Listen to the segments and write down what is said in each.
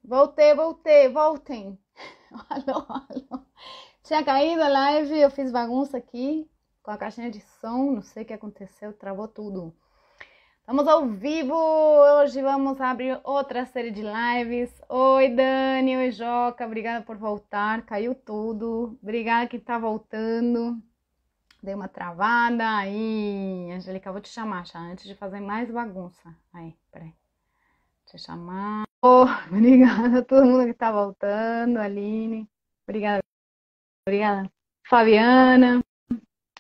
Voltei, voltem. Alô, alô. Tinha caído a live, eu fiz bagunça aqui com a caixinha de som, não sei o que aconteceu, travou tudo. Estamos ao vivo, hoje vamos abrir outra série de lives. Oi, Dani, oi, Joca, obrigada por voltar, caiu tudo. Obrigada que tá voltando. Dei uma travada, aí, Angélica, vou te chamar já, antes de fazer mais bagunça. Aí, peraí, deixa eu chamar. Obrigada a todo mundo que está voltando, Aline. Obrigada, obrigada. Fabiana.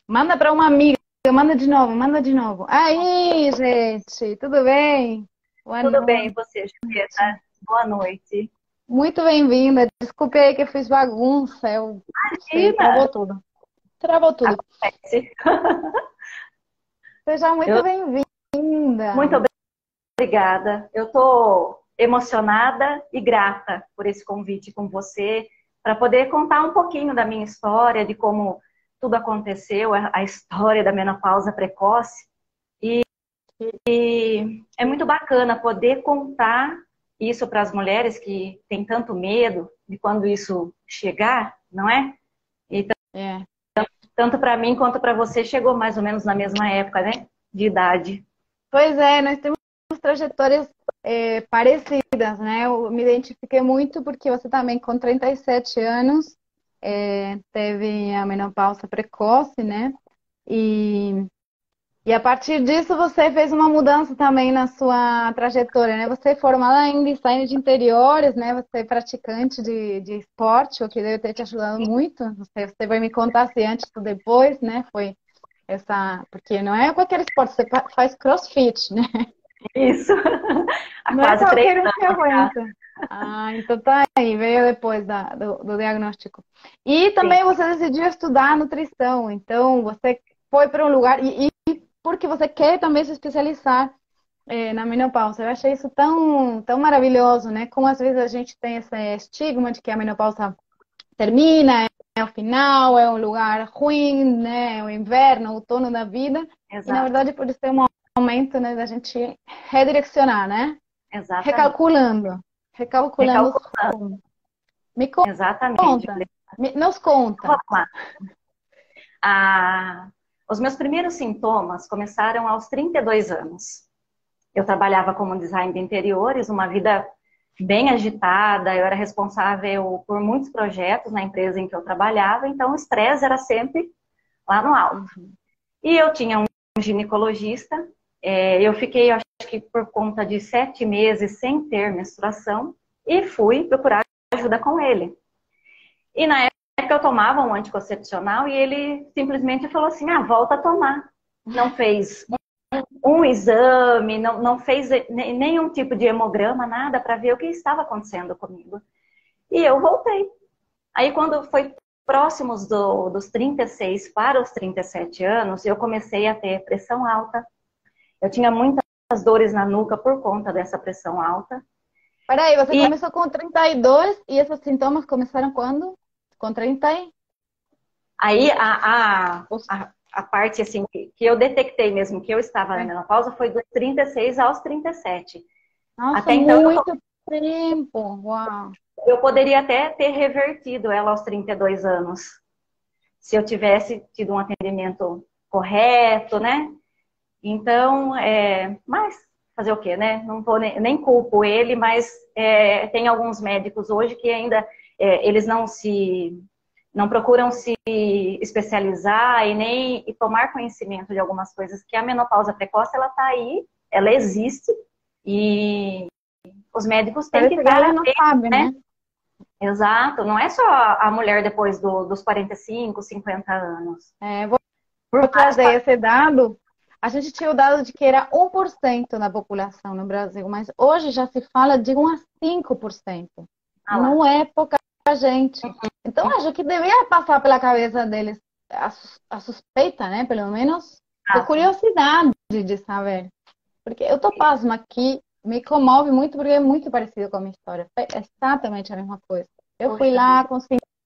Manda para uma amiga, manda de novo, manda de novo. Aí, gente, tudo bem? Boa Tudo bem, e noite. você, Julieta? Boa noite. Muito bem-vinda. Desculpe aí que eu fiz bagunça, eu não sei, Imagina, travou tudo. Travou tudo. acontece. Seja muito Eu, muito bem-vinda. obrigada. Eu estou emocionada e grata por esse convite com você, para poder contar um pouquinho da minha história, de como tudo aconteceu, a história da menopausa precoce. E é muito bacana poder contar isso para as mulheres que têm tanto medo de quando isso chegar, não é? E É. tanto para mim quanto para você chegou mais ou menos na mesma época, né? De idade. Pois é, nós temos trajetórias parecidas, né? Eu me identifiquei muito porque você também, com 37 anos, teve a menopausa precoce, né? E, e a partir disso você fez uma mudança também na sua trajetória, né? Você é formada em design de interiores, né? Você é praticante de esporte, o que deve ter te ajudado muito. Não sei, você vai me contar se antes ou depois, né? Foi essa... Porque não é qualquer esporte, você faz CrossFit, né? Isso. Há Não é quase três qualquer um que anos já. aguenta. Ah, então tá aí, veio depois do diagnóstico. E Sim, também você decidiu estudar nutrição, então você foi para um lugar, e porque você quer também se especializar na menopausa. Eu achei isso tão maravilhoso, né? Como às vezes a gente tem esse estigma de que a menopausa termina, é o final, é um lugar ruim, né? É o inverno, o outono da vida, e na exato. verdade pode ser um momento, né, da gente redirecionar, né? Exatamente. Recalculando. Recalculando os Recalculando. rumos. Me Exatamente. conta. Nos conta. Vamos lá. Ah, os meus primeiros sintomas começaram aos 32 anos. Eu trabalhava como design de interiores, uma vida bem agitada, eu era responsável por muitos projetos na empresa em que eu trabalhava, então o estresse era sempre lá no alto. Uhum. E eu tinha um ginecologista, eu fiquei, acho que por conta de 7 meses sem ter menstruação, e fui procurar ajuda com ele. E na época eu tomava um anticoncepcional e ele simplesmente falou assim, volta a tomar. Não fez um exame, não fez nenhum tipo de hemograma, nada, para ver o que estava acontecendo comigo. E eu voltei. Aí quando foi próximos dos 36 para os 37 anos, eu comecei a ter pressão alta. Eu tinha muitas dores na nuca por conta dessa pressão alta. Peraí, você E começou com 32 e esses sintomas começaram quando? Com 30 e... aí a parte assim que eu detectei mesmo que eu estava na menopausa foi dos 36 aos 37. Nossa, Até então muito tempo. Uau. eu poderia até ter revertido ela aos 32 anos, se eu tivesse tido um atendimento correto, né? Então, mas fazer o quê, né? Não tô nem culpo ele, mas tem alguns médicos hoje que ainda eles não procuram se especializar e nem tomar conhecimento de algumas coisas, que a menopausa precoce ela tá aí, ela existe e os médicos têm que Parece que a estar galera não atentos, sabe, né? né? Exato, não é só a mulher depois dos 45, 50 anos. Vou Por vários trazer esse dado. A gente tinha o dado de que era 1% da população no Brasil, mas hoje já se fala de 1 a 5%. ah lá. Não é pouca gente. Então, acho que devia passar pela cabeça deles a suspeita, né? Pelo menos, ter Exato. curiosidade de saber. Porque eu tô pasma aqui, me comove muito, porque é muito parecido com a minha história. Foi exatamente a mesma coisa. Eu fui Poxa lá vida. com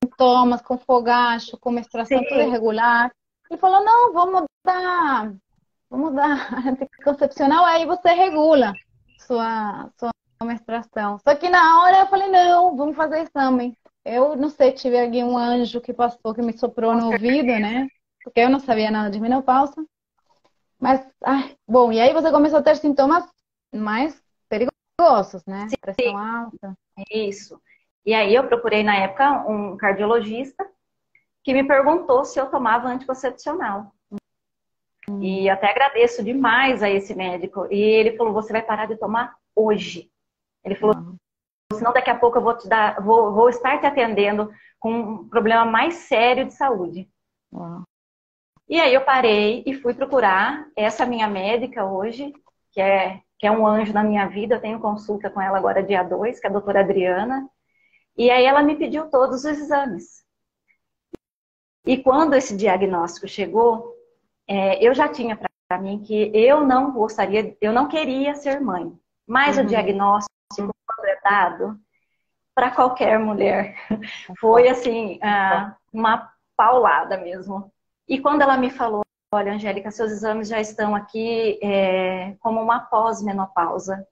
sintomas, com fogacho, com menstruação tudo Sim, irregular. E falou, não, vamos dar anticoncepcional, aí você regula sua menstruação. Só que na hora eu falei, não, vamos fazer exame. Eu não sei, tive alguém, um anjo que passou, que me soprou no ouvido, né? Porque eu não sabia nada de menopausa. Mas, ai, bom, e aí você começou a ter sintomas mais perigosos, né? Pressão alta. Isso. E aí eu procurei na época um cardiologista que me perguntou se eu tomava anticoncepcional. E até agradeço demais a esse médico. E ele falou, você vai parar de tomar hoje. Ele falou, Uau, senão daqui a pouco eu vou te dar, vou estar te atendendo com um problema mais sério de saúde. uau. E aí eu parei e fui procurar essa minha médica hoje, que é um anjo na minha vida. Eu tenho consulta com ela agora dia 2, que é a doutora Adriana. E aí ela me pediu todos os exames. E quando esse diagnóstico chegou, eu já tinha para mim que eu não gostaria, eu não queria ser mãe. Mas o Uhum. diagnóstico, quando é dado para qualquer mulher, foi assim, uma paulada mesmo. E quando ela me falou, olha, Angélica, seus exames já estão aqui como uma pós-menopausa.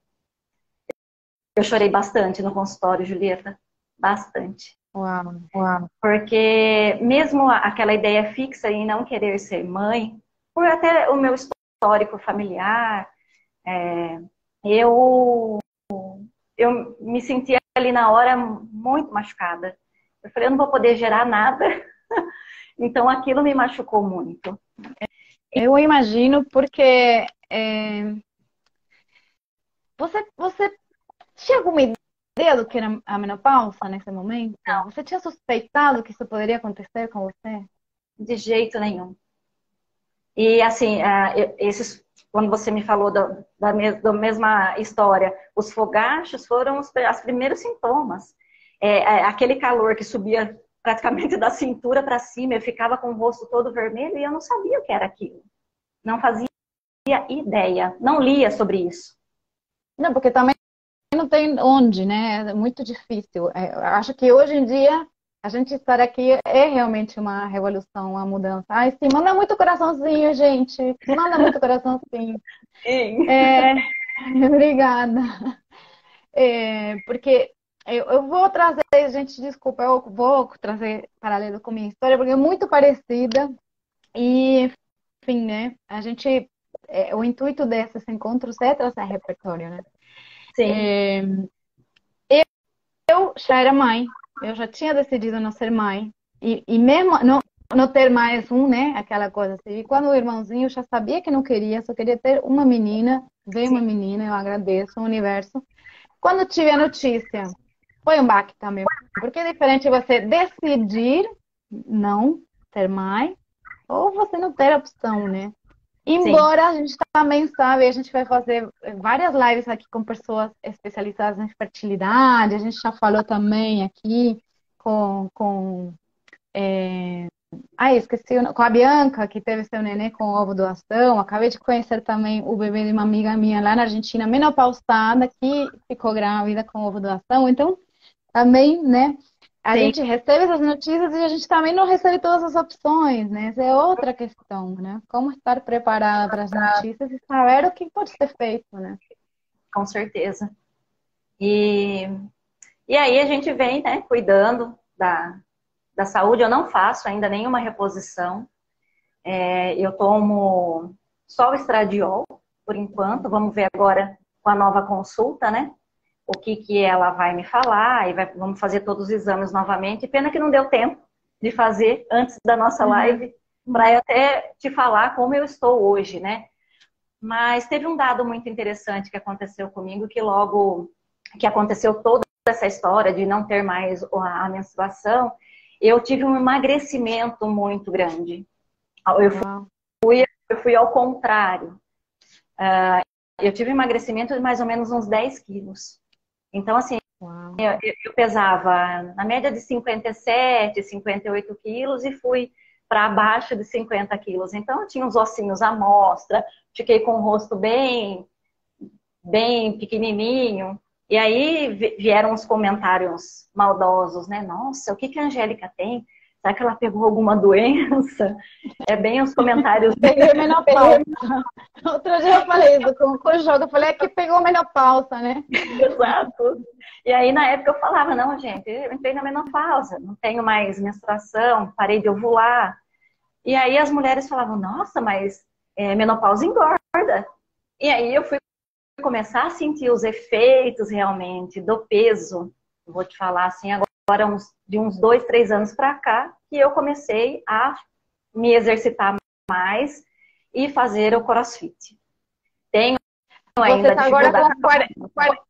Eu chorei bastante no consultório, Julieta. Bastante. Uau, uau. Porque mesmo aquela ideia fixa em não querer ser mãe, por até o meu histórico familiar, eu, eu me sentia ali na hora muito machucada. Eu falei, eu não vou poder gerar nada. Então aquilo me machucou muito. Eu imagino porque você tinha alguma ideia do que era a menopausa nesse momento? Você tinha suspeitado que isso poderia acontecer com você? De jeito nenhum. E assim, quando você me falou da mesma história, os fogachos foram os primeiros sintomas. Aquele calor que subia praticamente da cintura para cima, eu ficava com o rosto todo vermelho e eu não sabia o que era aquilo. Não fazia ideia, não lia sobre isso. Não, porque também não tem onde, né? É muito difícil. Eu acho que hoje em dia a gente estar aqui é realmente uma revolução, uma mudança. Ai, sim, manda muito coraçãozinho, gente. Manda muito coraçãozinho. Sim. É, obrigada. Porque eu vou trazer, gente, desculpa, eu vou trazer paralelo com minha história, porque é muito parecida. E, enfim, né? A gente, o intuito desses encontros é trazer repertório, né? Sim, Eu já era mãe, eu já tinha decidido não ser mãe. E mesmo não ter mais um, né? Aquela coisa assim. E quando o irmãozinho eu já sabia que não queria, só queria ter uma menina, veio sim, uma menina, eu agradeço o universo. Quando tive a notícia, foi um baque também. Porque é diferente você decidir não ter mãe ou você não ter opção, né? sim. Embora a gente também sabe, a gente vai fazer várias lives aqui com pessoas especializadas em fertilidade, a gente já falou também aqui com esqueci, com a Bianca, que teve seu nenê com ovo doação. Acabei de conhecer também o bebê de uma amiga minha lá na Argentina, menopausada, que ficou grávida com ovo doação. Então, também, né? A Sim, gente recebe essas notícias e a gente também não recebe todas as opções, né? Essa é outra questão, né? Como estar preparada para as notícias e saber o que pode ser feito, né? com certeza. E, e aí a gente vem, né, cuidando da saúde. Eu não faço ainda nenhuma reposição. Eu tomo só o estradiol, por enquanto. Vamos ver agora com a nova consulta, né? O que ela vai me falar. E vamos fazer todos os exames novamente. Pena que não deu tempo de fazer antes da nossa Uhum. live, para eu até te falar como eu estou hoje, né? Mas teve um dado muito interessante que aconteceu comigo, que logo que aconteceu toda essa história de não ter mais a menstruação, eu tive um emagrecimento muito grande. Eu Uau, eu fui ao contrário. Eu tive um emagrecimento de mais ou menos uns 10 quilos. Então, assim, uau. eu pesava na média de 57, 58 quilos e fui para abaixo de 50 quilos. Então, eu tinha uns ossinhos à mostra, fiquei com o rosto bem pequenininho. E aí vieram os comentários maldosos, né? Nossa, o que a Angélica tem? será que ela pegou alguma doença? É bem os comentários. Peguei menopausa. Outro dia eu falei isso com o jogo. Eu falei, é que pegou menopausa, né? Exato. E aí, na época, eu falava, não, gente, eu entrei na menopausa, não tenho mais menstruação, parei de ovular. E aí as mulheres falavam, nossa, mas menopausa engorda. E aí eu fui começar a sentir os efeitos realmente do peso. Vou te falar assim, agora de uns 2, 3 anos para cá, que eu comecei a me exercitar mais e fazer o CrossFit. Tenho Você ainda está agora dificuldade. com 40.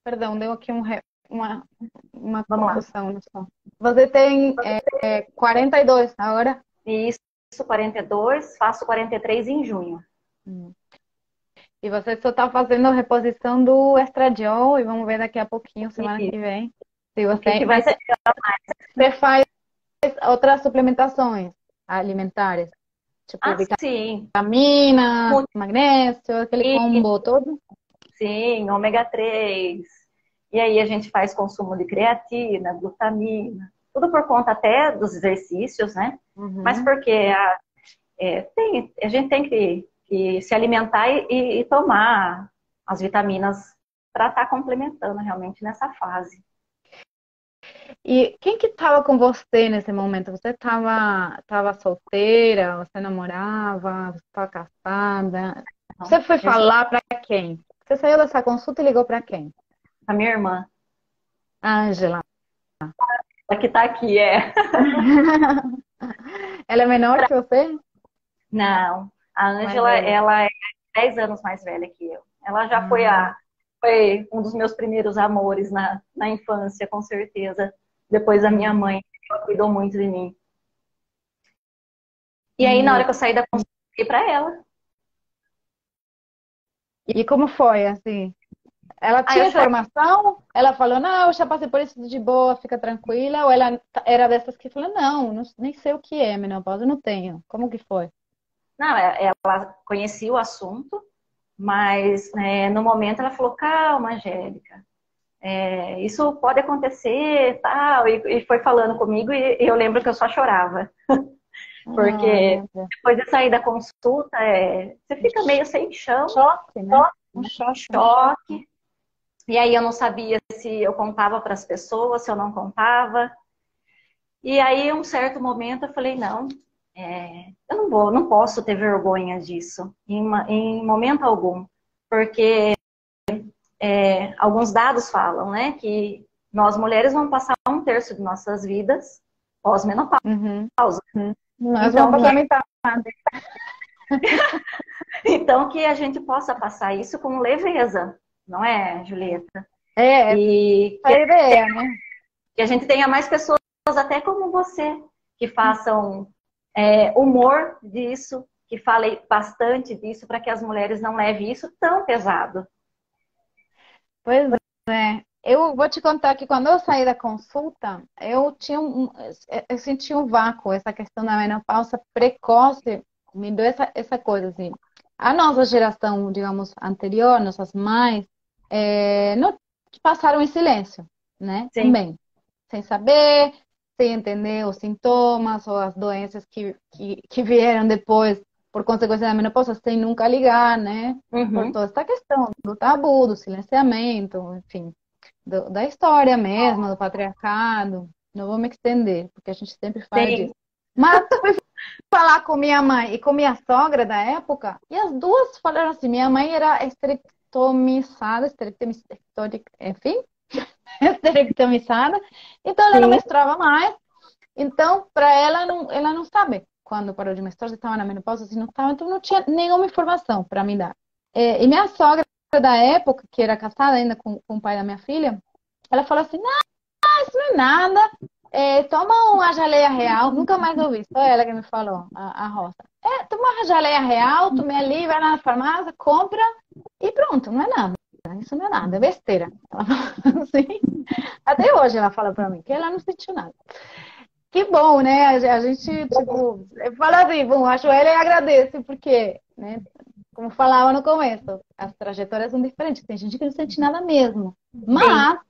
Perdão, deu aqui uma Vamos lá. confusão no som. Você tem 42 agora? Isso, 42, faço 43 em junho. E você só está fazendo a reposição do estradiol e vamos ver daqui a pouquinho, semana Isso. que vem. Se O que você, vai ser? você faz outras suplementações alimentares, tipo Sim. vitamina, magnésio, aquele combo todo? Sim, ômega 3. E aí a gente faz consumo de creatina, glutamina, tudo por conta até dos exercícios, né? Uhum. Mas porque a gente tem que se alimentar e tomar as vitaminas para estar complementando realmente nessa fase. E quem que estava com você nesse momento? Você estava solteira? Você namorava? Você estava casada? Então, Você foi falar para quem? Você saiu dessa consulta e ligou para quem? a minha irmã, Ângela. a que está aqui, Ela é menor que você? Não, a Ângela, Mais velha. ela é 10 anos mais velha que eu. Ela já foi um dos meus primeiros amores na infância, com certeza. Depois da minha mãe, ela cuidou muito de mim. E aí, na hora que eu saí da consulta, eu liguei pra ela. E como foi, assim? Ela tinha informação? Ela falou, não, eu já passei por isso de boa, fica tranquila? Ou ela era dessas que falou, não, nem sei o que é menopausa, eu não tenho. Como que foi? Não, ela conhecia o assunto, mas no momento ela falou, calma, Angélica, isso pode acontecer, tal, e foi falando comigo e eu lembro que eu só chorava. Porque depois de sair da consulta, você fica meio sem chão. Choque, né? Um choque. E aí eu não sabia se eu contava para as pessoas, se eu não contava. E aí, em um certo momento, eu falei, não, eu não posso ter vergonha disso, em momento algum. Porque alguns dados falam, né, que nós mulheres vamos passar 1/3 de nossas vidas pós-menopausa. Nós vamos passar metade. Então, que a gente possa passar isso com leveza, não é, Julieta? E a ideia, né? Que a gente tenha mais pessoas, até como você, que façam humor disso, que falem bastante disso, para que as mulheres não levem isso tão pesado. Pois é. Eu vou te contar que quando eu saí da consulta, eu senti um vácuo, essa questão da menopausa precoce, me deu essa coisa assim. A nossa geração, digamos, anterior, nossas mães, não passaram em silêncio, né? Sim. Também. Sem saber, sem entender os sintomas ou as doenças que vieram depois por consequência da menopausa, sem nunca ligar, né? Por toda essa questão do tabu, do silenciamento, enfim, da história mesmo, do patriarcado. Não vou me estender, porque a gente sempre fala disso. Mas fui falar com minha mãe e com minha sogra da época, e as duas falaram assim, minha mãe era esterectomizada, enfim, esterectomizada, então ela não menstruava mais. Então, para ela não sabe quando parou de menstruar, se estava na menopausa, se não estava, então não tinha nenhuma informação para me dar. E minha sogra da época, que era casada ainda com o pai da minha filha, ela falou assim, não, isso não é nada, toma uma geleia real, nunca mais ouvi, só ela que me falou, a Rosa. Toma uma geleia real, tome ali, vai lá na farmácia, compra e pronto, não é nada. Isso não é nada, é besteira. Ela fala assim. Até hoje ela fala pra mim que ela não sentiu nada. Que bom, né? A gente, tipo, fala assim, bom, a Joélia agradece, porque, né, como falava no começo, as trajetórias são diferentes. Tem gente que não sente nada mesmo. Mas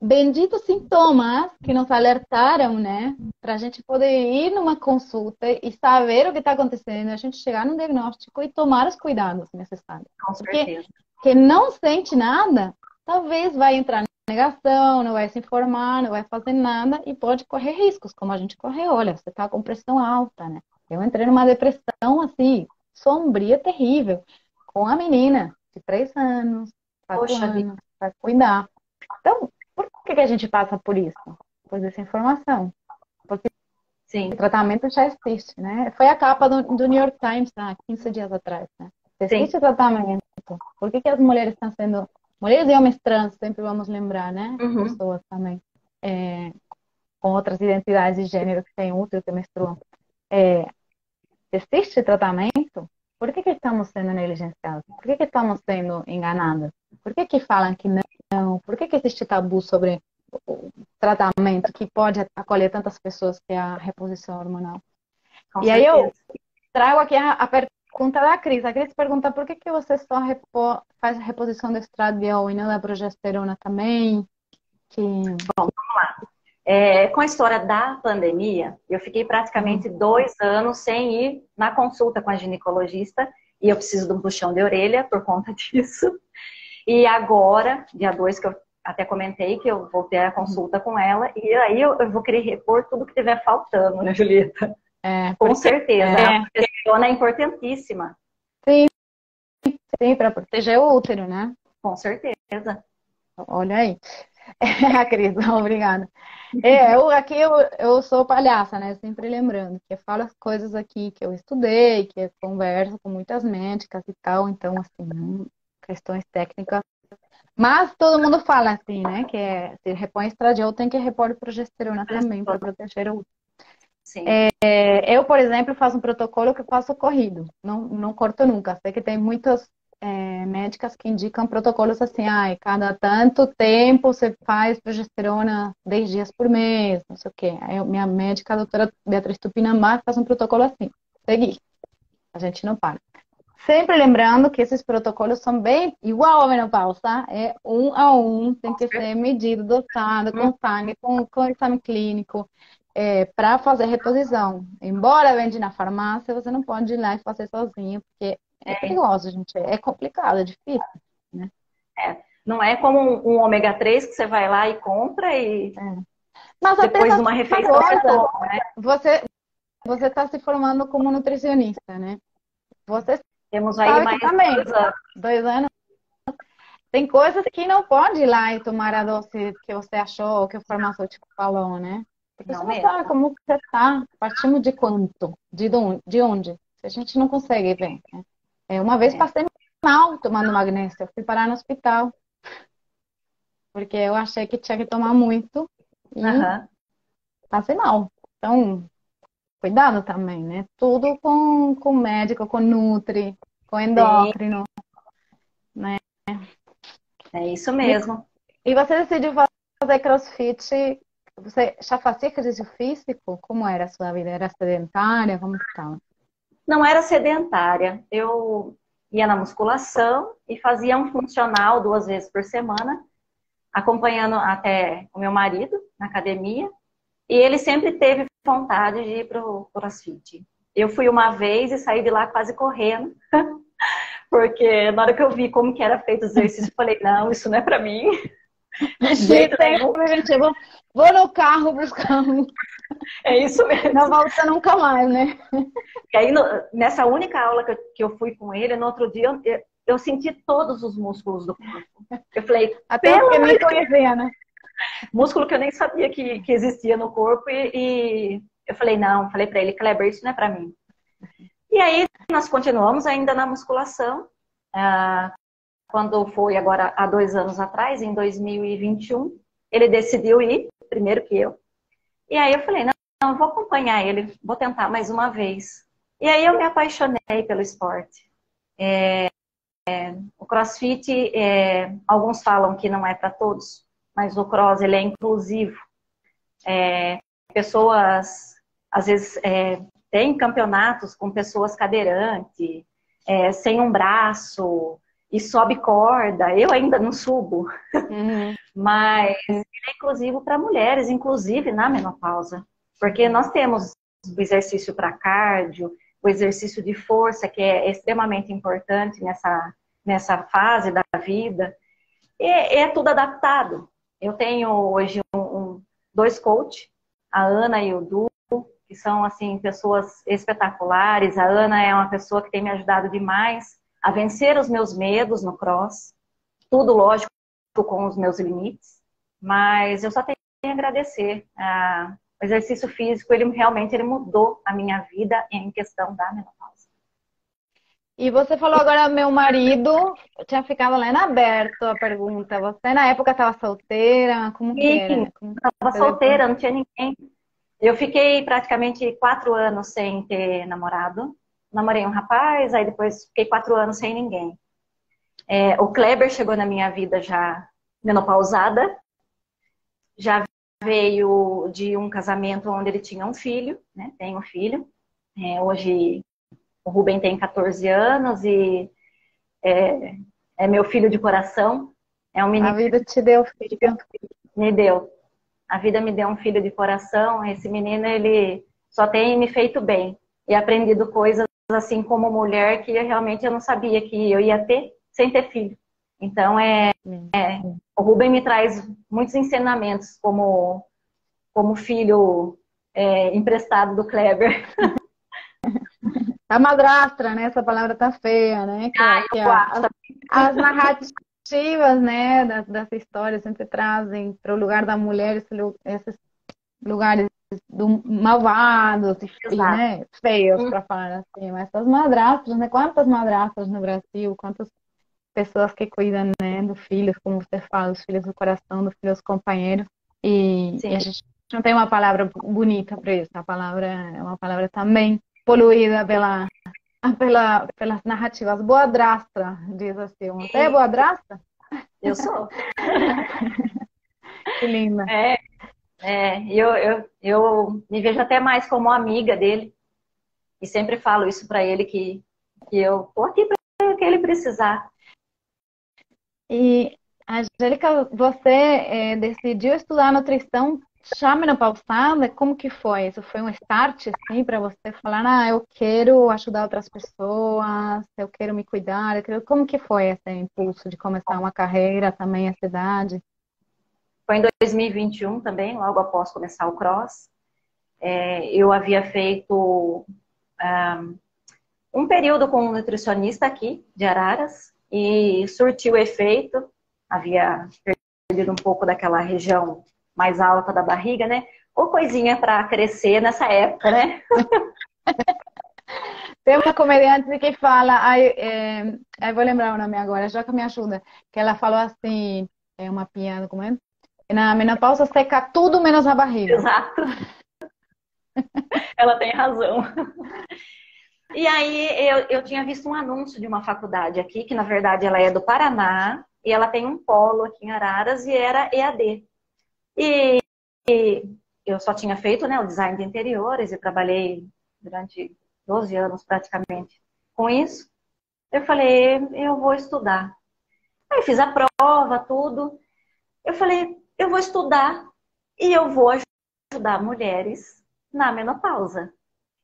benditos sintomas que nos alertaram, né? Para a gente poder ir numa consulta e saber o que está acontecendo, a gente chegar no diagnóstico e tomar os cuidados necessários. Com Porque certeza. quem não sente nada, talvez vai entrar em negação, não vai se informar, não vai fazer nada e pode correr riscos, como a gente correu. Olha, você está com pressão alta, né? Eu entrei numa depressão assim, sombria, terrível, com a menina de 3 anos, quatro Poxa vida. anos, para cuidar. Então, por que a gente passa por isso? Por essa informação. Porque o Sim, tratamento já existe, né? Foi a capa do New York Times há 15 dias atrás, né? sim. Existe tratamento. Por que as mulheres estão sendo... Mulheres e homens trans, sempre vamos lembrar, né? Uhum. Pessoas também com outras identidades de gênero que têm útero, que menstruam. Existe tratamento? Por que estamos sendo negligenciados? Por que estamos sendo enganadas? Por que falam que não? Por que existe tabu sobre o tratamento que pode acolher tantas pessoas que é a reposição hormonal? Com E aí eu certeza. trago aqui a pergunta da Cris. A Cris pergunta por que você só faz a reposição do estradiol e não da progesterona também? Que... Com a história da pandemia, eu fiquei Uhum. praticamente 2 anos sem ir na consulta com a ginecologista e eu preciso de um puxão de orelha por conta disso. E agora, dia 2, que eu até comentei que eu vou ter a consulta com ela e aí eu vou querer repor tudo que tiver faltando, né, Julieta? Com Porque certeza. A progesterona é importantíssima. sim, para proteger o útero, né? Com certeza. Olha aí. A Cris, obrigada. Eu sou palhaça, né? Sempre lembrando que eu falo as coisas aqui que eu estudei, que eu converso com muitas médicas e tal, então, assim, questões técnicas. Mas todo mundo fala assim, né? Que se repõe estradiol, tem que repor progesterona também para proteger o útero. Sim. Eu, por exemplo, faço um protocolo que eu faço corrido, não corto nunca. Sei que tem muitas médicas que indicam protocolos assim, cada tanto tempo você faz progesterona 10 dias por mês, não sei o quê. Aí minha médica, a doutora Beatriz Tupinambá, faz um protocolo assim, seguir, a gente não para. Sempre lembrando que esses protocolos são bem igual à menopausa, tá? É 1 a 1, tem que ser medido, dosado, com sangue, com exame clínico, para fazer reposição. Embora vende na farmácia, você não pode ir lá e fazer sozinho, porque é É, perigoso, gente. É complicado, é difícil, né? não é como um ômega 3 que você vai lá e compra e É. Mas depois de apenas uma uma refeição você coisa, toma, né? você está se formando como nutricionista, né? Você Temos aí sabe que mais também, 2 anos. 2 anos, tem coisas que não pode ir lá e tomar a dose que você achou, que o farmacêutico falou, né? Porque Não você não sabe mesmo. como você está, partindo de quanto, de onde. A gente não consegue ver, né? Uma vez É. passei mal tomando magnésio, eu fui parar no hospital, porque eu achei que tinha que tomar muito e Aham. passei mal. Então, cuidado também, né? Tudo com médico, com nutri, com Sim, endócrino, né? é isso Me mesmo. E você decidiu fazer CrossFit? Você já fazia exercício físico? Como era a sua vida? Era sedentária? Como que estava? Não era sedentária. Eu ia na musculação e fazia um funcional 2 vezes por semana, acompanhando até o meu marido na academia. E ele sempre teve vontade de ir para o CrossFit. Eu fui uma vez e saí de lá quase correndo, porque na hora que eu vi como que era feito o exercício, eu falei, não, isso não é para mim, de E jeito nenhum. sempre, gente, vou no carro buscar É isso não mesmo. volta nunca mais, né? E aí, nessa única aula que eu fui com ele, no outro dia, eu senti todos os músculos do corpo. Eu falei, Até os pelo que nem conhecia, né? músculo que eu nem sabia que existia no corpo, e eu falei, não, falei para ele, Kleber, isso não é para mim. E aí, nós continuamos ainda na musculação. Quando foi agora há 2 anos atrás, em 2021, ele decidiu ir, primeiro que eu. E aí eu falei, não, eu vou acompanhar ele, vou tentar mais uma vez. E aí eu me apaixonei pelo esporte. O CrossFit, alguns falam que não é para todos, mas o cross ele é inclusivo. Pessoas, às vezes, têm campeonatos com pessoas cadeirantes, sem um braço. e sobe corda. Eu ainda não subo, Uhum. mas ele é inclusivo para mulheres, inclusive na menopausa. Porque nós temos o exercício para cardio, o exercício de força, que é extremamente importante nessa fase da vida. É tudo adaptado. Eu tenho hoje dois coaches, a Ana e o Du, que são assim pessoas espetaculares. A Ana é uma pessoa que tem me ajudado demais a vencer os meus medos no cross. Tudo, lógico, com os meus limites. Mas eu só tenho a agradecer. O exercício físico, ele realmente mudou a minha vida em questão da menopausa. E você falou agora, meu marido, eu tinha ficado lá em aberto a pergunta. Você na época estava solteira? Como que Sim, era? Como eu estava você depois? solteira, não tinha ninguém. Eu fiquei praticamente 4 anos sem ter namorado. Namorei um rapaz, aí depois fiquei 4 anos sem ninguém. O Kleber chegou na minha vida já menopausada, já veio de um casamento onde ele tinha um filho, né? Tem um filho. Hoje o Rubem tem 14 anos e é meu filho de coração. É um A menino vida te deu filho. que me deu. A vida me deu um filho de coração. Esse menino, ele só tem me feito bem e aprendido coisas assim como mulher que realmente eu não sabia que eu ia ter sem ter filho. Então, o Rubem me traz muitos ensinamentos como filho emprestado do Kleber. A madrastra, né? Essa palavra tá feia, né? Que Eu acho. as narrativas, né, dessa história sempre trazem para o lugar da mulher esses lugares malvados e, Exato. né, feios para falar assim. Mas as madrastras, né? Quantas madrastras no Brasil? Quantas pessoas que cuidam, né, dos filhos, como você fala, os filhos do coração, dos filhos companheiros. E a Sim. gente não tem uma palavra bonita para isso. A palavra é uma palavra também poluída pelas narrativas. Boadrastra, diz assim. Você é boadrastra? Eu sou. Que linda. Eu me vejo até mais como amiga dele e sempre falo isso para ele que eu tô aqui para o que ele precisar. E, Angélica, você decidiu estudar nutrição já menopausada? Como que foi? Isso foi um start, assim, para você falar, eu quero ajudar outras pessoas, eu quero me cuidar, Como que foi esse impulso de começar uma carreira também, essa idade? Foi em 2021 também, logo após começar o cross. Eu havia feito um período com um nutricionista aqui de Araras e surtiu efeito. Havia perdido um pouco daquela região mais alta da barriga, né? Ou coisinha para crescer nessa época, né? Tem uma comediante que fala, vou lembrar o nome agora, já que me ajuda, que ela falou assim, é uma piada, como é? Na menopausa seca tudo menos a barriga. Exato. Ela tem razão. E aí eu tinha visto um anúncio de uma faculdade aqui, que na verdade ela é do Paraná, e ela tem um polo aqui em Araras e era EAD. E eu só tinha feito, né, o design de interiores e trabalhei durante 12 anos praticamente com isso. Eu falei, eu vou estudar. Aí fiz a prova, tudo. Eu falei, eu vou estudar e eu vou ajudar mulheres na menopausa.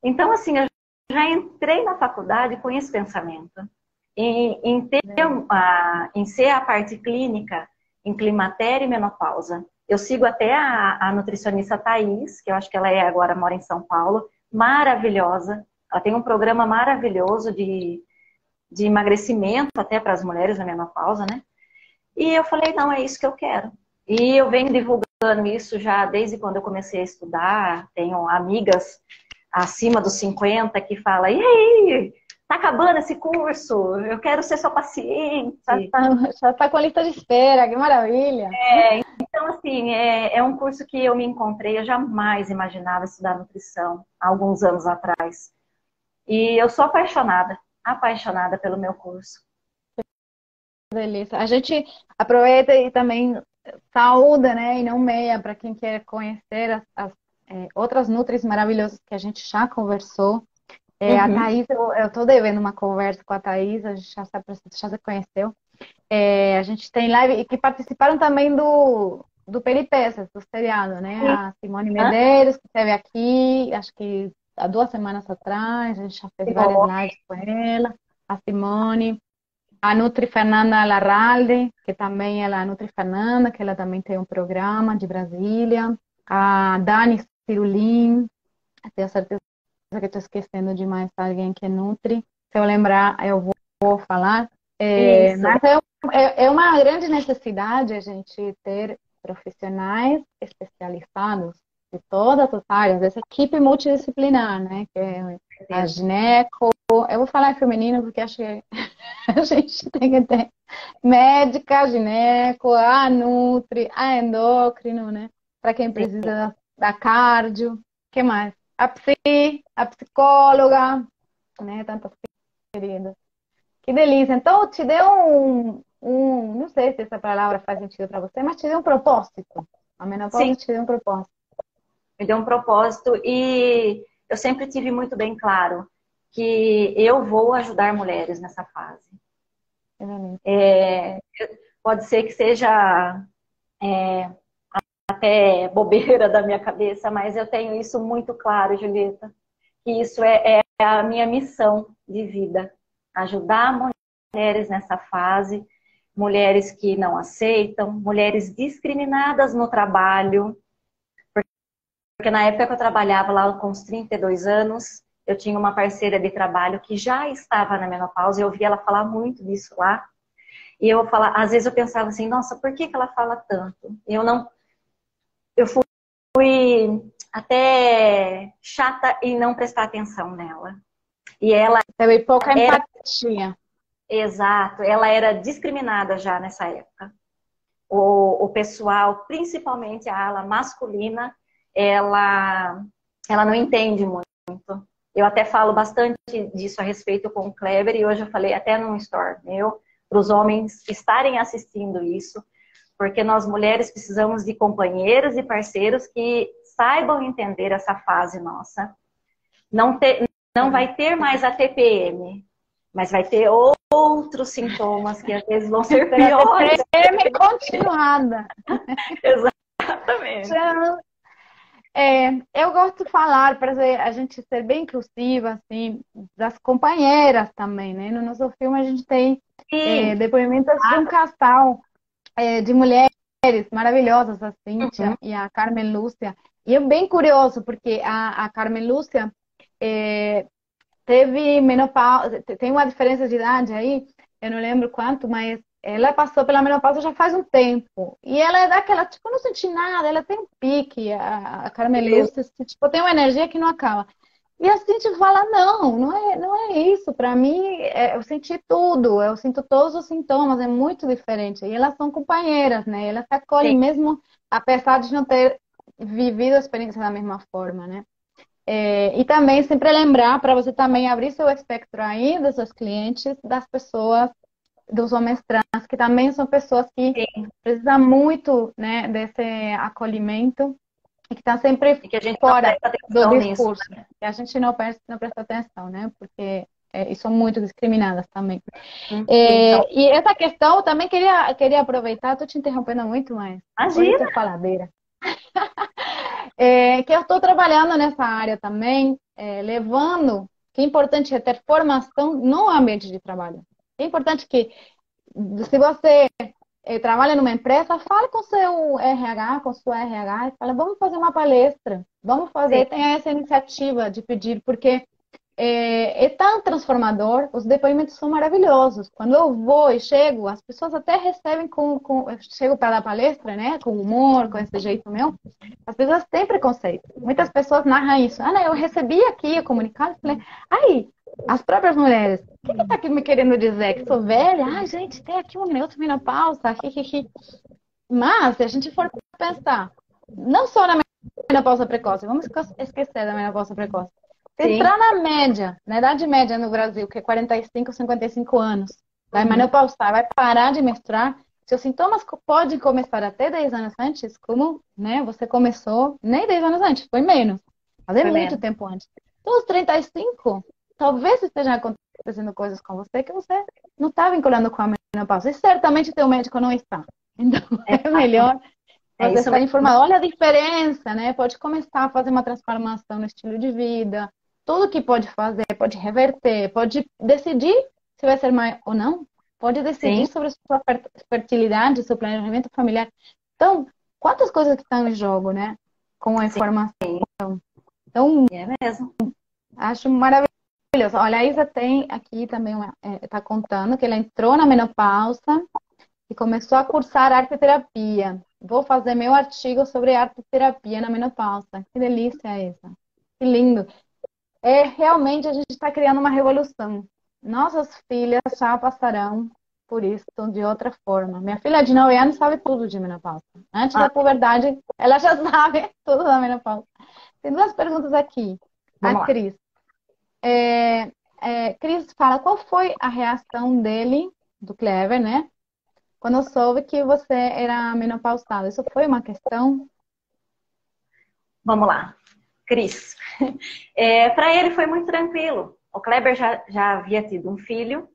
Então, assim, eu já entrei na faculdade com esse pensamento. Em ser a parte clínica em climatério e menopausa. Eu sigo até a nutricionista Thaís, que eu acho que ela agora mora em São Paulo, maravilhosa. Ela tem um programa maravilhoso de emagrecimento até para as mulheres na menopausa, né? E eu falei, não, é isso que eu quero. E eu venho divulgando isso já desde quando eu comecei a estudar. Tenho amigas acima dos 50 que falam, e aí, tá acabando esse curso, eu quero ser sua paciente. Já tá com a lista de espera, que maravilha. Então, assim, é um curso que eu me encontrei, eu jamais imaginava estudar nutrição há alguns anos atrás. E eu sou apaixonada pelo meu curso. Delícia. A gente aproveita e também saúda, né, e não meia para quem quer conhecer as outras nutris maravilhosas que a gente já conversou. A Uhum. Thaís, eu tô devendo uma conversa com a Thaís, a gente já se conheceu. A gente tem live e que participaram também do Peripécias, do seriado, né? Sim. A Simone Hã? Medeiros, que esteve aqui, acho que há 2 semanas atrás, a gente já fez várias Simone. lives com ela. A Simone, a Nutri Fernanda Larralde, que também ela é a Nutri Fernanda, que ela também tem um programa de Brasília. A Dani Cirulin, tenho certeza que estou esquecendo de mais alguém que é Nutri. Se eu lembrar, eu vou falar. Isso. Mas é uma grande necessidade a gente ter profissionais especializados de todas as áreas, essa equipe multidisciplinar, né? Que é a Certeza. gineco, eu vou falar em feminino porque acho que a gente tem que ter médica, gineco, a nutri, a endócrino, né? Para quem Sim. precisa da cardio, que mais? A psicóloga, né? Tantas queridas. Que delícia. Então, te deu não sei se essa palavra faz sentido para você, mas te deu um propósito. A Sim, menopausa te deu um propósito. me deu um propósito e eu sempre tive muito bem claro que eu vou ajudar mulheres nessa fase. É, pode ser que seja até bobeira da minha cabeça, mas eu tenho isso muito claro, Julieta, que isso é a minha missão de vida, ajudar mulheres nessa fase, mulheres que não aceitam, mulheres discriminadas no trabalho, porque na época que eu trabalhava lá com uns 32 anos, eu tinha uma parceira de trabalho que já estava na menopausa, eu ouvia ela falar muito disso lá, e eu falar, às vezes eu pensava assim, nossa, por que ela fala tanto? Eu fui até chata em não prestar atenção nela. E ela Teve pouca era, empatia. exato, ela era discriminada já nessa época. O pessoal, principalmente a ala masculina, ela, ela não entende muito. Eu até falo bastante disso a respeito com o Kleber, e hoje eu falei até num store meu, para os homens estarem assistindo isso, porque nós mulheres precisamos de companheiros e parceiros que saibam entender essa fase nossa. Não, não vai ter mais a TPM, mas vai ter outros sintomas que às vezes vão ser Será piores. TPM continuada. Exatamente. Eu gosto de falar, para a gente ser bem inclusiva, assim, das companheiras também, né? No nosso filme a gente tem Sim. depoimentos de um casal de mulheres maravilhosas, a Uhum. Cíntia e a Carmen Lúcia. E é bem curioso, porque a Carmen Lúcia é, teve menopausa, tem uma diferença de idade aí, eu não lembro quanto, mas ela passou pela menopausa já faz um tempo. E ela é daquela, tipo, eu não senti nada, ela tem um pique, a Carmen Lúcia, assim, tipo, tem uma energia que não acaba. E a Cintia fala, não é isso. Para mim, eu senti tudo, eu sinto todos os sintomas, é muito diferente. E elas são companheiras, né? Elas se Sim. acolhem mesmo, apesar de não ter vivido a experiência da mesma forma, né? E também sempre lembrar para você também abrir seu espectro aí dos seus clientes, das pessoas, dos homens trans, que também são pessoas que Sim. precisam muito, né, desse acolhimento e que estão sempre E que a gente não fora presta do atenção nisso. discurso. E a gente não presta atenção, né? Porque e são muito discriminadas também. Sim, são. E essa questão eu também queria aproveitar, estou te interrompendo muito, mas hoje eu Imagina. estou faladeira. Que eu estou trabalhando nessa área também, levando que é importante é ter formação no ambiente de trabalho. É importante que, se você trabalha numa empresa, fale com seu RH, com sua RH, e fala, vamos fazer uma palestra, vamos Sim. fazer, tenha essa iniciativa de pedir, porque é tão transformador, os depoimentos são maravilhosos. Quando eu vou e chego, as pessoas até recebem eu chego para dar palestra, né, com humor, com esse jeito meu, as pessoas têm preconceito. Muitas pessoas narram isso. Ah, não, eu recebi aqui o comunicado, falei, aí, as próprias mulheres, o que está aqui me querendo dizer? Que sou velha? Ah, gente, tem aqui um minuto menopausa, hihihi. Mas, se a gente for pensar, não só na menopausa precoce, vamos esquecer da menopausa precoce. Se Sim. entrar na idade média no Brasil, que é 45, 55 anos, vai Uhum. menopausar, vai parar de menstruar, seus sintomas podem começar até 10 anos antes, como, né, você começou, nem 10 anos antes, foi menos, mas é Foi muito menos. tempo antes. Então, os 35, talvez estejam acontecendo coisas com você que você não está vinculando com a menopausa. E certamente teu médico não está. Então, é melhor É você isso estar mesmo. informado. Olha a diferença, né? Pode começar a fazer uma transformação no estilo de vida. Tudo que pode fazer, pode reverter, pode decidir se vai ser mãe ou não. Pode decidir Sim, sobre a sua fertilidade, seu planejamento familiar. Então, quantas coisas que estão em jogo, né? Com a informação. Então, é mesmo. acho maravilhoso. Olha, a Isa tem aqui também, está contando que ela entrou na menopausa e começou a cursar arte terapia. Vou fazer meu artigo sobre arte terapia na menopausa. Que delícia, Isa. Que lindo. Realmente a gente está criando uma revolução. Nossas filhas já passarão por isso de outra forma. Minha filha de 9 anos sabe tudo de menopausa. Antes Ah, da puberdade, ela já sabe tudo da menopausa. Tem duas perguntas aqui. A vamos lá. Cris. Cris fala, qual foi a reação dele, do Clever, né? Quando eu soube que você era menopausada. Isso foi uma questão? Vamos lá. Cris. Para ele foi muito tranquilo. O Kleber já havia tido um filho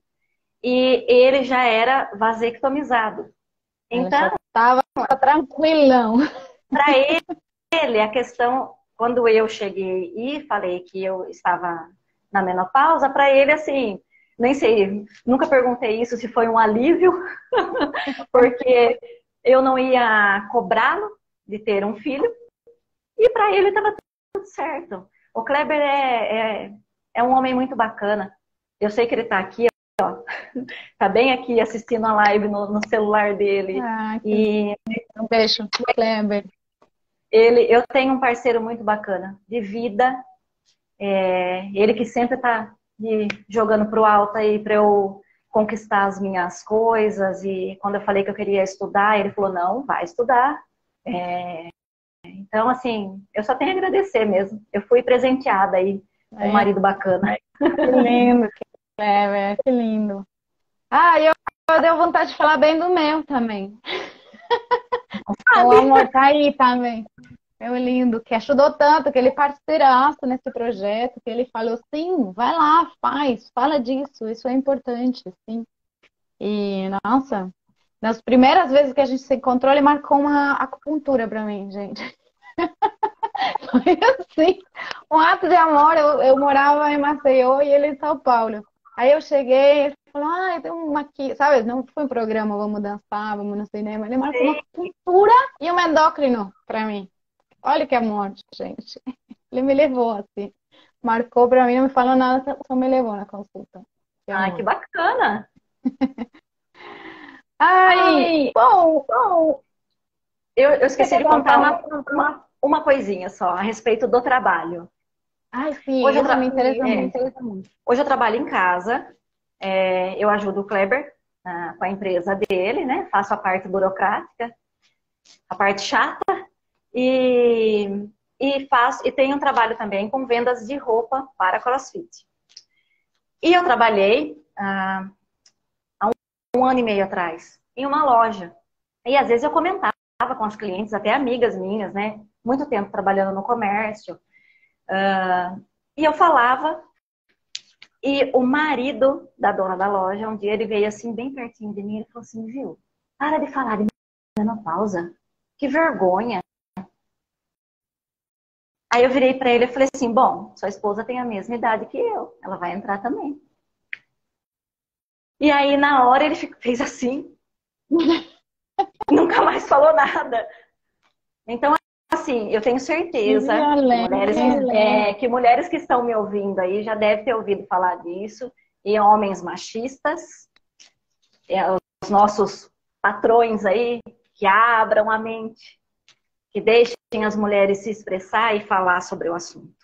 e ele já era vasectomizado. Ela já Então, estava tranquilão. para ele, a questão, quando eu cheguei e falei que eu estava na menopausa, para ele, assim, nem sei, nunca perguntei isso se foi um alívio, porque eu não ia cobrá-lo de ter um filho, e para ele estava tudo certo. O Kleber é um homem muito bacana. Eu sei que ele está aqui, ó, tá bem aqui assistindo a live no celular dele. Ah, que lindo. E Um beijo, Kleber. eu tenho um parceiro muito bacana de vida. Ele que sempre está me jogando pro alto aí para eu conquistar as minhas coisas. E quando eu falei que eu queria estudar, ele falou: não, vai estudar. Então, assim, eu só tenho a agradecer mesmo. Eu fui presenteada aí com um É, marido bacana. que lindo, Kleber, que lindo. Ah, eu deu vontade de falar bem do meu também. O amor tá aí também. Meu lindo, que ajudou tanto, que ele parceiraço nesse projeto, que ele falou, sim, vai lá, faz, fala disso, isso é importante, sim. E, nossa, nas primeiras vezes que a gente se encontrou, ele marcou uma acupuntura pra mim, gente. Foi assim, um ato de amor. Eu morava em Maceió e ele em São Paulo. Aí eu cheguei, ele falou, ah, tem uma aqui, sabe? Não foi um programa, vamos dançar, vamos no cinema. Ele marcou uma acupuntura e um endócrino pra mim. Olha que amor, gente. Ele me levou assim. Marcou pra mim, não me falou nada, só me levou na consulta. Que Ai, que amor. bacana! Ai, Ai, bom, eu você esqueci quer de contar contar uma... uma coisinha só a respeito do trabalho. Ai, sim, Hoje eu, isso me tra- interessa é, muito. hoje eu trabalho em casa, eu ajudo o Kleber com a empresa dele, né? Faço a parte burocrática, a parte chata, e, e tenho um trabalho também com vendas de roupa para CrossFit. E eu trabalhei há um ano e meio atrás em uma loja. E às vezes eu comentava com as clientes, até amigas minhas, né? Muito tempo trabalhando no comércio. E eu falava, e o marido da dona da loja, um dia ele veio assim, bem pertinho de mim, e falou assim, viu, para de falar de menopausa, que vergonha. Aí eu virei para ele e falei assim, bom, sua esposa tem a mesma idade que eu, ela vai entrar também. E aí na hora ele fez assim, nunca mais falou nada. Então, assim, eu tenho Que certeza violência. que mulheres que estão me ouvindo aí já devem ter ouvido falar disso, e homens machistas, os nossos patrões aí, que abram a mente, que deixem as mulheres se expressar e falar sobre o assunto.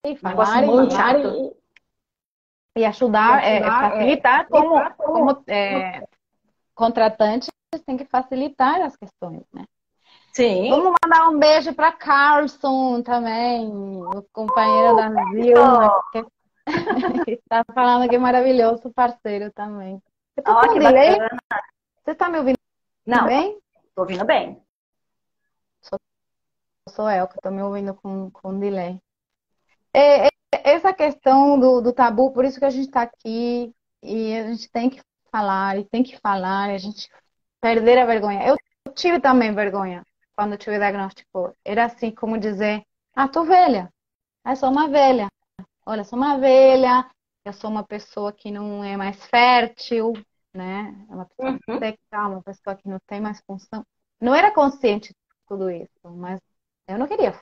E Um negócio falar muito chato. e ajudar, facilitar contratantes, tem que facilitar as questões, né? Sim. Vamos mandar um beijo para Carlson também, o companheiro da Vilma, que está falando que é maravilhoso, parceiro também. Eu tô Ó, com um que delay? bacana. Você está me ouvindo Não, bem? tô ouvindo bem. Sou eu que estou me ouvindo com delay. essa questão do tabu, por isso que a gente está aqui e a gente tem que falar, e tem que falar, e a gente perder a vergonha. Eu tive também vergonha quando eu tive o diagnóstico. Era assim como dizer, ah, tô velha. Ah, sou uma velha. Olha, sou uma velha, eu sou uma pessoa que não é mais fértil, né? É uma pessoa Uhum. seca, uma pessoa que não tem mais função. Não era consciente de tudo isso, mas eu não queria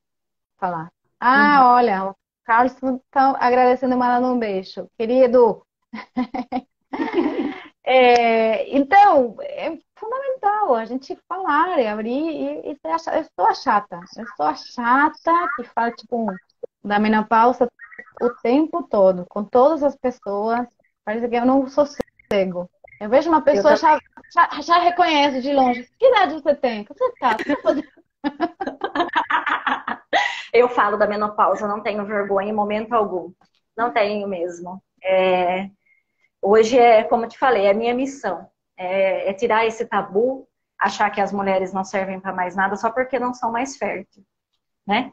falar. Uhum. Ah, olha, o Carlos está agradecendo e mandando um beijo. Querido, então, é fundamental a gente falar e abrir e ser eu sou a chata. Eu sou a chata que fala, tipo, da menopausa o tempo todo, com todas as pessoas. Parece que eu não sossego. Eu vejo uma Eu pessoa, também. já reconheço de longe. Que idade você tem? O que você tá? O que você tá fazendo? Eu falo da menopausa, não tenho vergonha em momento algum. Não tenho mesmo. Hoje como eu te falei, é minha missão. É tirar esse tabu, achar que as mulheres não servem para mais nada só porque não são mais férteis, né?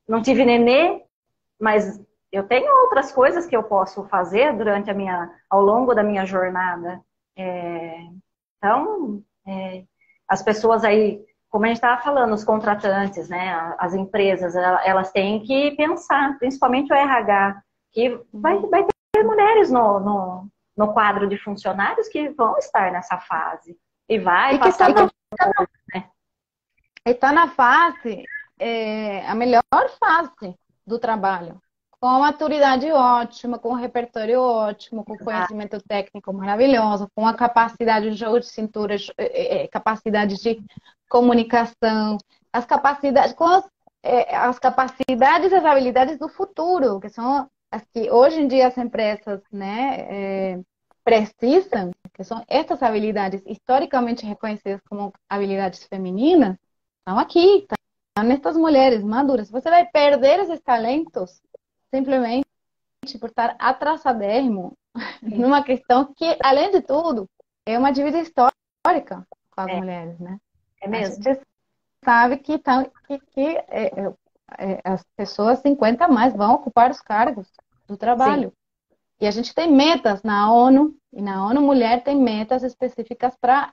Não tive nenê, mas eu tenho outras coisas que eu posso fazer ao longo da minha jornada. Então, as pessoas aí, como a gente estava falando, os contratantes, né, as empresas, elas têm que pensar, principalmente o RH, que vai ter mulheres no quadro de funcionários que vão estar nessa fase. E vai E que passar por. Né? está na fase, a melhor fase do trabalho. Com a maturidade ótima, com o repertório ótimo, com o conhecimento técnico maravilhoso, com a capacidade de jogo de cintura, capacidade de comunicação, as capacidades, as capacidades e as habilidades do futuro, que são as que hoje em dia as empresas, né, precisam, que são essas habilidades historicamente reconhecidas como habilidades femininas, estão aqui, estão nessas mulheres maduras. Você vai perder esses talentos simplesmente por estar atrasadérrimo numa questão que, além de tudo, é uma dívida histórica com as É, mulheres, né? é A mesmo? gente sabe as pessoas 50 a mais vão ocupar os cargos do Sim. trabalho. E a gente tem metas na ONU, e na ONU Mulher tem metas específicas para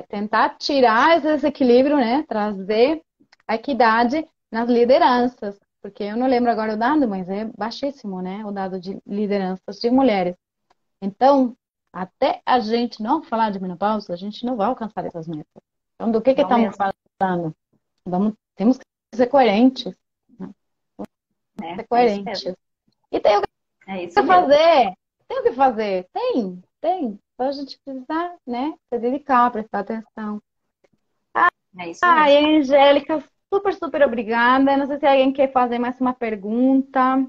tentar tirar esse desequilíbrio, né? Trazer a equidade nas lideranças. Porque eu não lembro agora o dado, mas é baixíssimo, né? O dado de lideranças de mulheres. Então, até a gente não falar de menopausa, a gente não vai alcançar essas metas. Então, do que Não estamos mesmo. falando? Temos que ser coerentes, né? Ser É isso mesmo. coerentes. E tem É isso que mesmo. fazer? Tem o que fazer? Tem. Então a gente precisa, né, se dedicar, prestar atenção. É isso Ai, mesmo. Angélica, super, super obrigada. Não sei se alguém quer fazer mais uma pergunta.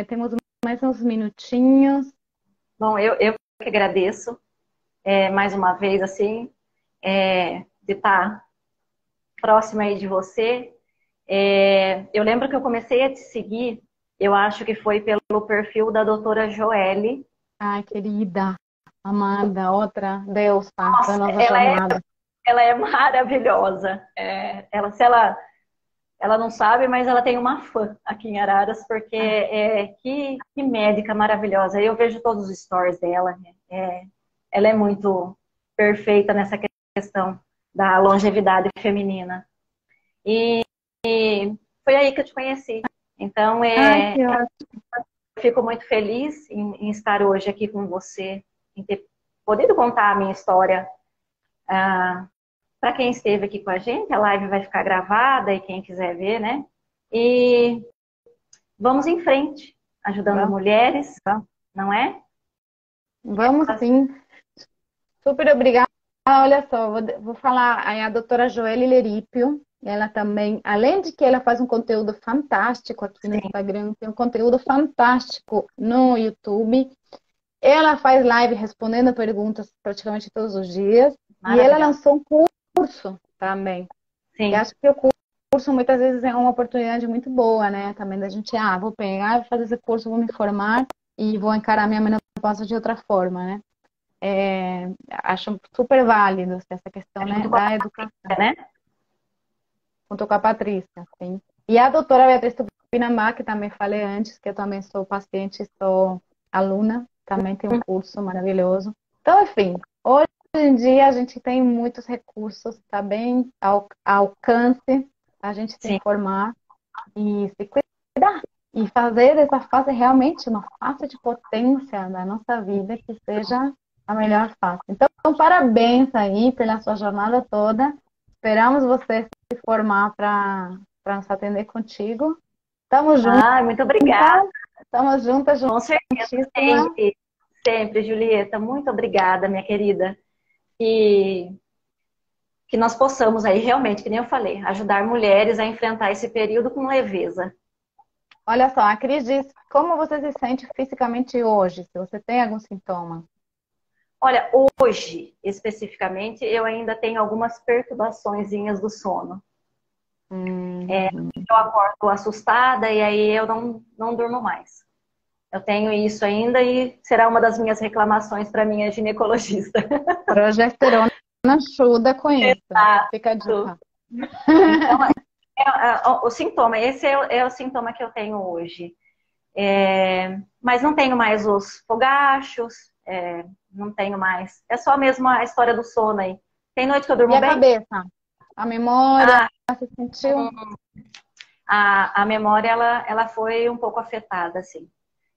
Temos mais uns minutinhos. Bom, eu que agradeço mais uma vez, assim, de estar próxima aí de você. Eu lembro que eu comecei a te seguir, eu acho que foi pelo perfil da doutora Joelle. Ai, querida, amada, outra deusa da Nossa, nossa jornada. ela é maravilhosa. Ela não sabe, mas ela tem uma fã aqui em Araras, porque que médica maravilhosa. Eu vejo todos os stories dela. Ela é muito perfeita nessa questão da longevidade feminina. E foi aí que eu te conheci. Então, Ai, que ótimo. eu fico muito feliz em estar hoje aqui com você, em ter podido contar a minha história para quem esteve aqui com a gente. A live vai ficar gravada e quem quiser ver, né? E vamos em frente, ajudando Vamos, mulheres, não é? vamos sim. Super obrigada. Olha só, vou falar a doutora Joelle Lerípio. Ela também, além de que ela faz um conteúdo fantástico aqui no Sim, Instagram, tem um conteúdo fantástico no YouTube. Ela faz live respondendo perguntas praticamente todos os dias. E ela maravilhosa. lançou um curso também. E Sim, acho que o curso muitas vezes é uma oportunidade muito boa, né? Também da gente, vou pegar, vou fazer esse curso, vou me formar e vou encarar minha menopausa de outra forma, né? Acho super válido essa questão, né, junto com a da educação, né? junto com a Patrícia, sim. E a doutora Beatriz, tu Pinambá, que também falei antes, que eu também sou paciente, sou aluna, também tem um curso maravilhoso. Então, enfim, hoje em dia a gente tem muitos recursos, está bem ao alcance, a gente se Sim. informar e se cuidar. E fazer dessa fase realmente uma fase de potência da nossa vida que seja a melhor fase. Então, parabéns aí pela sua jornada toda. Esperamos você se formar para nos atender contigo. Estamos juntas, Ai, muito obrigada. estamos juntas, Com certeza, juntíssimas. sempre, sempre, Julieta. Muito obrigada, minha querida. E que nós possamos aí realmente, que nem eu falei, ajudar mulheres a enfrentar esse período com leveza. Olha só, a Cris diz, como você se sente fisicamente hoje? Se você tem algum sintoma? Olha, hoje, especificamente, eu ainda tenho algumas perturbaçõezinhas do sono. Eu acordo assustada e aí eu não durmo mais. Eu tenho isso ainda e será uma das minhas reclamações para minha ginecologista. Progesterona ajuda com isso. Fica a dica. Então, o sintoma, esse é o sintoma que eu tenho hoje. Mas não tenho mais os fogachos, não tenho mais. É só mesmo a história do sono aí. Tem noite que eu durmo E a bem? cabeça? A memória, se sentiu? A memória, ela foi um pouco afetada, assim.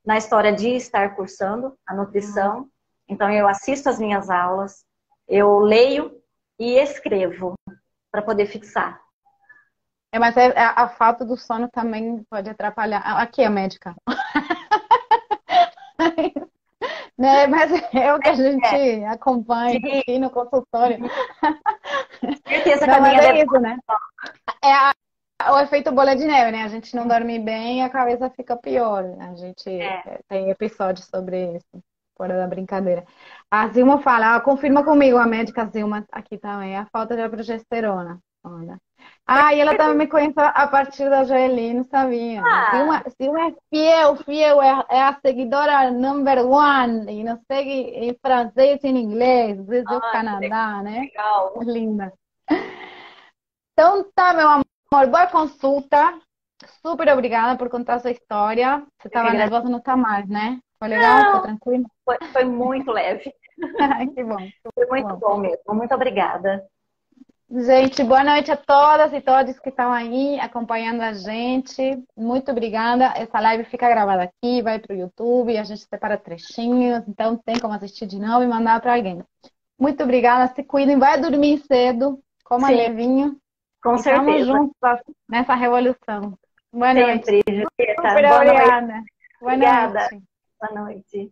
Na história de estar cursando a nutrição, então eu assisto as minhas aulas, eu leio e escrevo para poder fixar. Mas a falta do sono também pode atrapalhar. Aqui, a médica. Né? Mas é o que a gente acompanha aqui no consultório. Certeza que Não, a mas minha é isso, né? O efeito bola de neve, né? A gente não dorme bem e a cabeça fica pior. A gente tem episódios sobre isso, fora da brincadeira. A Zilma fala, confirma comigo, a médica Zilma aqui também, a falta de progesterona. Olha. E ela também me conhece a partir da Joeli, não sabia. Zilma é fiel, é a seguidora number one, e nos segue em francês e em inglês, desde o Canadá, né? legal. Linda. Então tá, meu amor, boa consulta. Super obrigada por contar a sua história. Você estava nervosa, não tá mais, né? Foi legal? Não, Foi tranquilo? foi muito leve. Que bom. Foi muito bom mesmo. Muito obrigada. Gente, boa noite a todas e todos que estão aí acompanhando a gente. Muito obrigada. Essa live fica gravada aqui, vai para o YouTube, a gente separa trechinhos, então tem como assistir de novo e mandar para alguém. Muito obrigada, se cuidem, vai dormir cedo, coma levinho. Com e certeza. Estamos juntos nessa revolução. Boa Sempre, noite. Julieta. Super Boa obrigada. noite. Boa Obrigada. noite. Boa noite.